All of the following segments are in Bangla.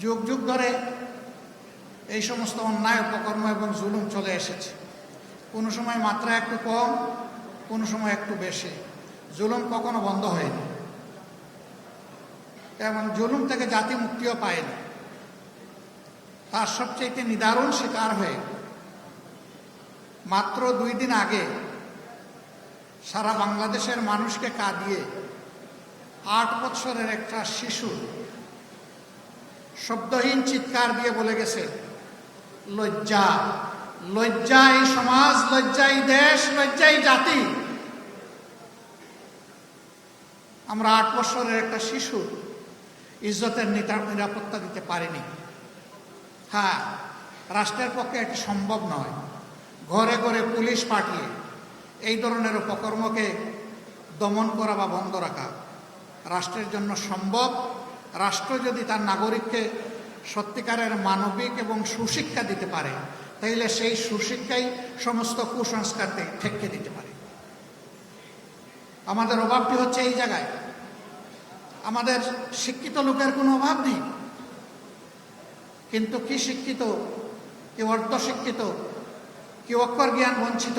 যুগ যুগ ধরে এই সমস্ত অন্যায় অপকর্ম এবং জুলুম চলে এসেছে। কোনো সময় মাত্রা একটু কম, কোনো সময় একটু বেশি। জুলুম কখনো বন্ধ হয়নি এবং জুলুম থেকে জাতি মুক্তিও পায়নি। তার সবচেয়ে নিদারুণ শিকার হয়ে মাত্র 2 দিন আগে সারা বাংলাদেশের মানুষকে কাঁদিয়ে 8 বছরের একটা শিশু শব্দহীন চিৎকার দিয়ে বলে গেছে, লজ্জা, লজ্জা এই সমাজ, লজ্জা এই দেশ, লজ্জা এই জাতি। আমরা 8 বছরের একটা শিশু ইজ্জতের নিরাপত্তা দিতে পারিনি। হ্যাঁ, রাষ্ট্রের পক্ষে এটি সম্ভব নয়। ঘরে ঘরে পুলিশ পাঠিয়ে এই ধরনের অপকর্মকে দমন করা বা বন্ধ রাখা রাষ্ট্রের জন্য সম্ভব। রাষ্ট্র যদি তার নাগরিককে সত্যিকারের মানবিক এবং সুশিক্ষা দিতে পারে, তাইলে সেই সুশিক্ষাই সমস্ত কুসংস্কার ঠেকে দিতে পারে। আমাদের অভাবটি হচ্ছে এই জায়গায়। আমাদের শিক্ষিত লোকের কোনো অভাব নেই, কিন্তু কি শিক্ষিত, কি অর্ধশিক্ষিত, কি অক্ষর জ্ঞান বঞ্চিত,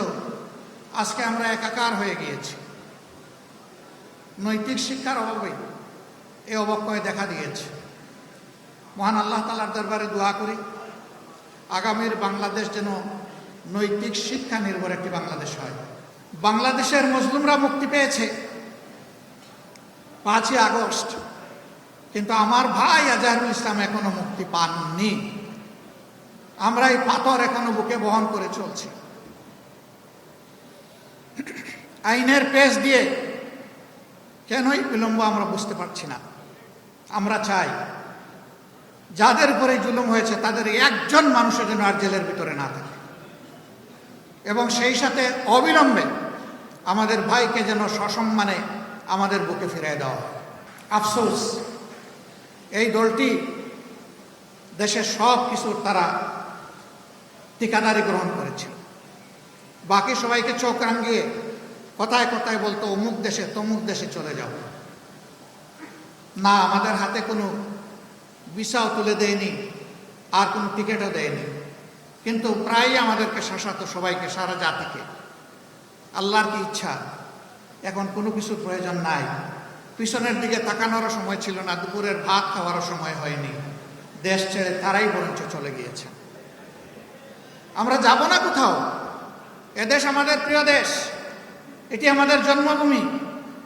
আজকে আমরা একাকার হয়ে গিয়েছি। নৈতিক শিক্ষার অভাবে এই অবক্ষয় দেখা দিয়েছে। মহান আল্লাহ তাআলার দরবারে দোয়া করি, আগামীর বাংলাদেশ যেন নৈতিক শিক্ষা নির্ভর একটি বাংলাদেশ হয়। বাংলাদেশের মজলুমরা মুক্তি পেয়েছে 5ই আগস্ট, কিন্তু আমার ভাই আজহারুল ইসলাম এখনো মুক্তি পাননি। আমরা এই পাথর এখনো বুকে বহন করে চলছি। আইনের পেশ দিয়ে কেনই বিলম্ব আমরা বুঝতে পারছি না। আমরা চাই যাদের উপরে জুলুম হয়েছে তাদের একজন মানুষের জন্য আর জেলের ভিতরে না থাকে, এবং সেই সাথে অবিলম্বে আমাদের ভাইকে যেন সসম্মানে আমাদের বুকে ফিরিয়ে দেওয়া হয়। আফসোস, এই দলটি দেশের সব কিছুর তারা ঠিকাদারি গ্রহণ করেছে। বাকি সবাইকে চোখ রাঙিয়ে কথায় কথায় বলতো অমুক দেশে তমুক দেশে চলে যাও। না, আমাদের হাতে কোনো ভিসাও তুলে দেয়নি, আর কোনো টিকিটও দেয়নি, কিন্তু প্রায়ই আমাদেরকে শাসাতো, সবাইকে, সারা জাতিকে। আল্লাহর কি ইচ্ছা, এখন কোনো কিছুর প্রয়োজন নাই। পিছনের দিকে তাকানোরও সময় ছিল না, দুপুরের ভাত খাওয়ারও সময় হয়নি। দেশ ছেড়ে তারাই বরঞ্চ চলে গিয়েছে। আমরা যাব না কোথাও। এদেশ আমাদের প্রিয় দেশ, এটি আমাদের জন্মভূমি।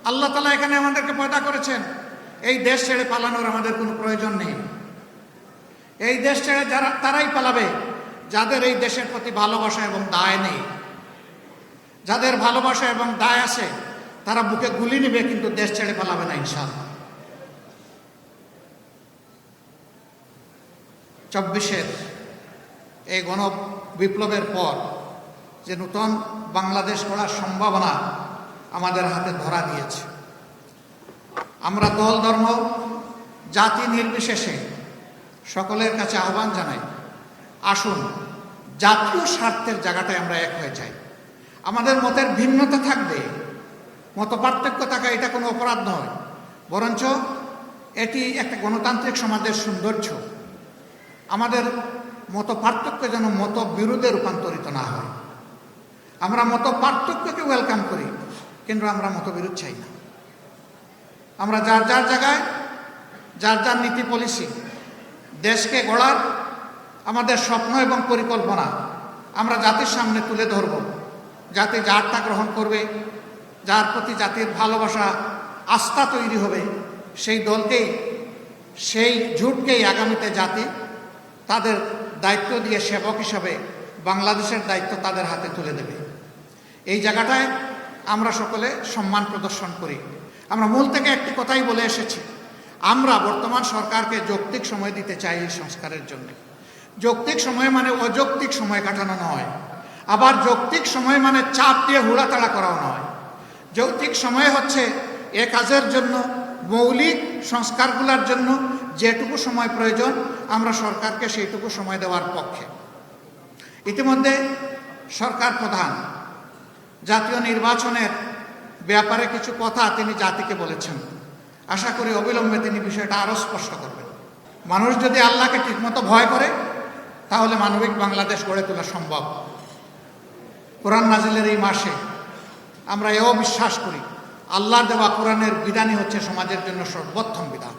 আল্লাহ তাআলা এখানে আমাদেরকে পয়দা করেছেন। এই দেশ ছেড়ে পালানোর আমাদের কোনো প্রয়োজন নেই। এই দেশ ছেড়ে তারাই পালাবে যাদের এই দেশের প্রতি ভালোবাসা এবং দায় নেই। যাদের ভালোবাসা এবং দায় আছে তারা বুকে গুলি নেবে, কিন্তু দেশ ছেড়ে পালাবে না ইনশাআল্লাহ। 24-এর এই গণ বিপ্লবের পর যে নতুন বাংলাদেশ গড়ার সম্ভাবনা আমাদের হাতে ধরা দিয়েছে, আমরা দল, ধর্ম, জাতি নির্বিশেষে সকলের কাছে আহ্বান জানাই, আসুন জাতীয় স্বার্থের জায়গাটায় আমরা এক হয়ে যাই। আমাদের মতের ভিন্নতা থাকবে, মত পার্থক্য থাকা এটা কোনো অপরাধ নয়, বরঞ্চ এটি একটা গণতান্ত্রিক সমাজের সৌন্দর্য। আমাদের মত পার্থক্য যেন মত বিরোধে রূপান্তরিত না হয়। আমরা মত পার্থক্যকে ওয়েলকাম করি, কিন্তু আমরা মতবিরোধ চাই না। আমরা যার যার জায়গায় যার যার নীতি পলিসি, দেশকে গড়ার আমাদের স্বপ্ন এবং পরিকল্পনা আমরা জাতির সামনে তুলে ধরব। জাতি যারটা গ্রহণ করবে, যার প্রতি জাতির ভালোবাসা, আস্থা তৈরি হবে, সেই দলকেই, সেই জোটকেই আগামীতে জাতি তাদের দায়িত্ব দিয়ে সেবক হিসাবে বাংলাদেশের দায়িত্ব তাদের হাতে তুলে দেবে। এই জায়গাটায় আমরা সকলে সম্মান প্রদর্শন করি। আমরা মূল থেকে একটি কথাই বলে এসেছি, আমরা বর্তমান সরকারকে যৌক্তিক সময় দিতে চাই এই সংস্কারের জন্য। যৌক্তিক সময় মানে অযৌক্তিক সময় কাটানো নয়, আবার যৌক্তিক সময় মানে চাপ দিয়ে হুড়াতাড়া করাও নয়। যৌক্তিক সময় হচ্ছে এ কাজের জন্য, মৌলিক সংস্কারগুলোর জন্য যেটুকু সময় প্রয়োজন আমরা সরকারকে সেইটুকু সময় দেওয়ার পক্ষে। ইতিমধ্যে সরকার প্রধান জাতীয় নির্বাচনের ব্যাপারে কিছু কথা তিনি জাতিকে বলেছেন। আশা করি অবিলম্বে তিনি বিষয়টা আরও স্পষ্ট করবেন। মানুষ যদি আল্লাহকে ঠিকমতো ভয় করে তাহলে মানবিক বাংলাদেশ গড়ে তোলা সম্ভব। কোরআন নাজিলের এই মাসে আমরা এও বিশ্বাস করি আল্লাহ দেওয়া কোরআনের বিধানই হচ্ছে সমাজের জন্য সর্বোত্তম বিধান।